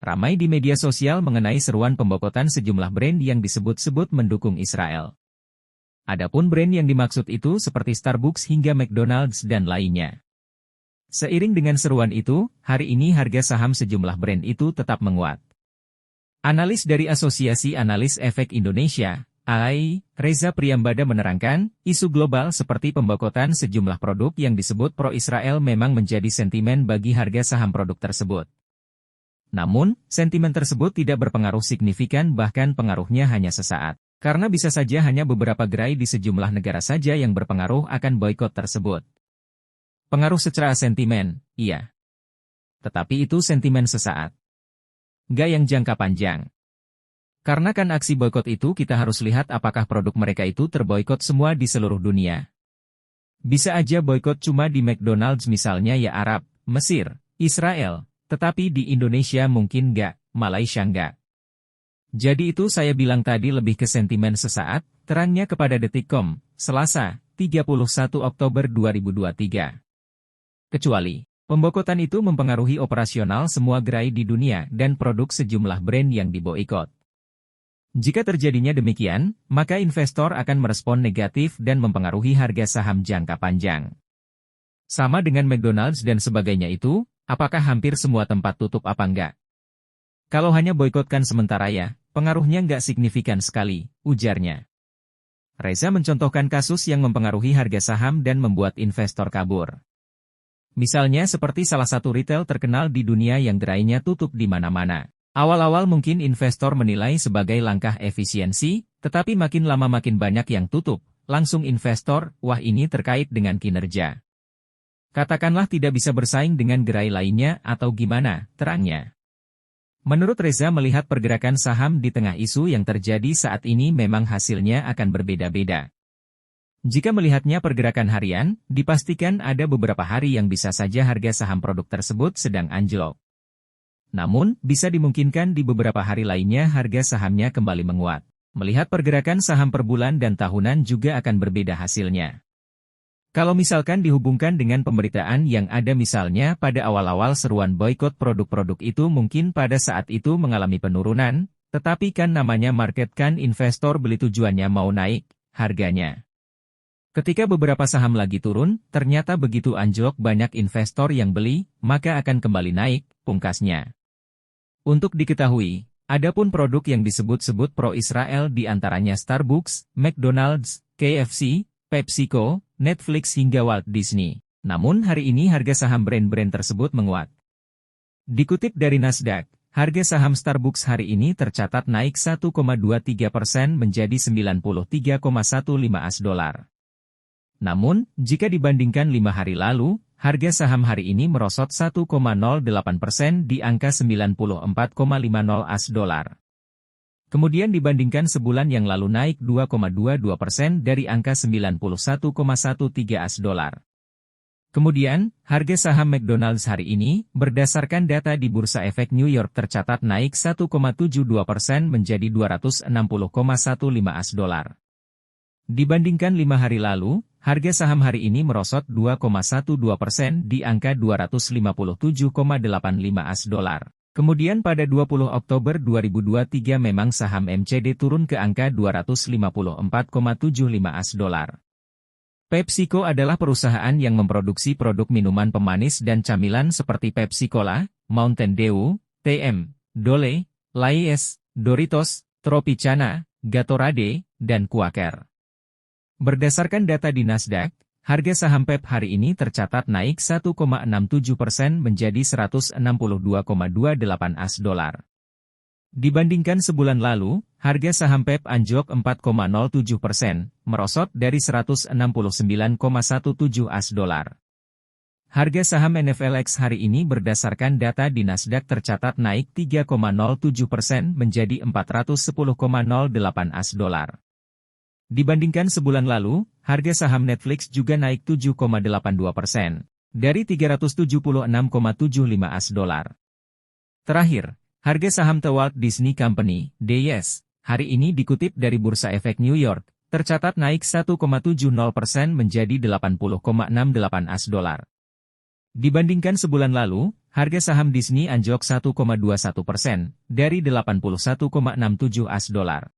Ramai di media sosial mengenai seruan pemboikotan sejumlah brand yang disebut-sebut mendukung Israel. Adapun brand yang dimaksud itu seperti Starbucks hingga McDonald's dan lainnya. Seiring dengan seruan itu, hari ini harga saham sejumlah brand itu tetap menguat. Analis dari Asosiasi Analis Efek Indonesia, AAI, Reza Priyambada menerangkan, isu global seperti pemboikotan sejumlah produk yang disebut pro-Israel memang menjadi sentimen bagi harga saham produk tersebut. Namun, sentimen tersebut tidak berpengaruh signifikan bahkan pengaruhnya hanya sesaat. Karena bisa saja hanya beberapa gerai di sejumlah negara saja yang berpengaruh akan boikot tersebut. Pengaruh secara sentimen, iya. Tetapi itu sentimen sesaat. Nggak yang jangka panjang. Karena kan aksi boikot itu kita harus lihat apakah produk mereka itu terboikot semua di seluruh dunia. Bisa aja boikot cuma di McDonald's misalnya ya Arab, Mesir, Israel, tetapi di Indonesia mungkin nggak, Malaysia nggak. Jadi itu saya bilang tadi lebih ke sentimen sesaat, terangnya kepada Detik.com, Selasa, 31 Oktober 2023. Kecuali, pemboikotan itu mempengaruhi operasional semua gerai di dunia dan produk sejumlah brand yang diboikot. Jika terjadinya demikian, maka investor akan merespon negatif dan mempengaruhi harga saham jangka panjang. Sama dengan McDonald's dan sebagainya itu, apakah hampir semua tempat tutup apa enggak? Kalau hanya boikotkan sementara ya, pengaruhnya enggak signifikan sekali, ujarnya. Reza mencontohkan kasus yang mempengaruhi harga saham dan membuat investor kabur. Misalnya seperti salah satu retail terkenal di dunia yang gerainya tutup di mana-mana. Awal-awal mungkin investor menilai sebagai langkah efisiensi, tetapi makin lama makin banyak yang tutup, langsung investor, wah ini terkait dengan kinerja. Katakanlah tidak bisa bersaing dengan gerai lainnya atau gimana, terangnya. Menurut Reza melihat pergerakan saham di tengah isu yang terjadi saat ini memang hasilnya akan berbeda-beda. Jika melihatnya pergerakan harian, dipastikan ada beberapa hari yang bisa saja harga saham produk tersebut sedang anjlok. Namun, bisa dimungkinkan di beberapa hari lainnya harga sahamnya kembali menguat. Melihat pergerakan saham per bulan dan tahunan juga akan berbeda hasilnya. Kalau misalkan dihubungkan dengan pemberitaan yang ada misalnya pada awal-awal seruan boikot produk-produk itu mungkin pada saat itu mengalami penurunan, tetapi kan namanya market kan investor beli tujuannya mau naik, harganya. Ketika beberapa saham lagi turun, ternyata begitu anjlok banyak investor yang beli, maka akan kembali naik, pungkasnya. Untuk diketahui, adapun produk yang disebut-sebut pro-Israel di antaranya Starbucks, McDonald's, KFC, PepsiCo, Netflix hingga Walt Disney. Namun hari ini harga saham brand-brand tersebut menguat. Dikutip dari Nasdaq, harga saham Starbucks hari ini tercatat naik 1,23% menjadi 93,15 US$. Namun, jika dibandingkan 5 hari lalu, harga saham hari ini merosot 1,08% di angka 94,50 US$. Kemudian dibandingkan sebulan yang lalu naik 2,22% dari angka 91,13 US$. Kemudian, harga saham McDonald's hari ini, berdasarkan data di Bursa Efek New York tercatat naik 1,72% menjadi 260,15 US$. Dibandingkan 5 hari lalu, harga saham hari ini merosot 2,12% di angka 257,85 US$. Kemudian pada 20 Oktober 2023 memang saham MCD turun ke angka 254,75 US$. PepsiCo adalah perusahaan yang memproduksi produk minuman pemanis dan camilan seperti Pepsi Cola, Mountain Dew, TM, Dole, Lay's, Doritos, Tropicana, Gatorade, dan Quaker. Berdasarkan data di Nasdaq, harga saham Pep hari ini tercatat naik 1,67% menjadi 162,28 US$. Dibandingkan sebulan lalu, harga saham Pep anjlok 4,07%, merosot dari 169,17 US$. Harga saham NFLX hari ini berdasarkan data di Nasdaq tercatat naik 3,07% menjadi 410,08 US$. Dibandingkan sebulan lalu, harga saham Netflix juga naik 7,82%, dari 376,75 US$. Terakhir, harga saham The Walt Disney Company, DYS, hari ini dikutip dari Bursa Efek New York, tercatat naik 1,70% menjadi 80,68 US$. Dibandingkan sebulan lalu, harga saham Disney anjlok 1,21% dari 81,67 AS dolar.